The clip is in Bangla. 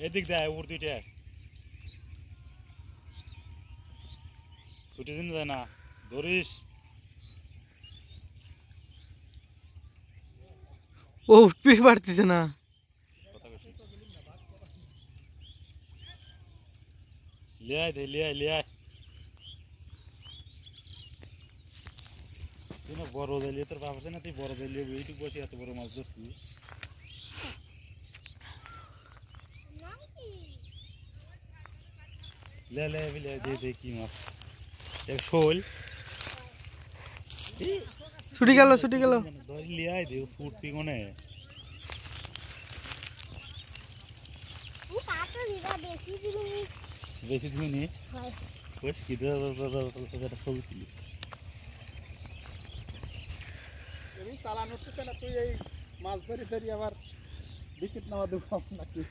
এদিক দেয় উপর দুইটা ছুটি দিন যায় না ধরিস ও উঠতে পারতেছে না লিয়াই দে লিয়াই তুই না বড় দিলি তোর বাবা না তুই বড় দিলি এইটুকু বসে এত বড় মাছ ধরছি লে দে কি মাছ এক শোল ছুটি গেল ধর লিয়াই দে ফুট পিগনে বেশি দিন নি বেশ কি ছবি তুলি চালান উঠতেছে না তুই এই মাছ ধরি আবার বিকেট নেওয়া দেবো নাকি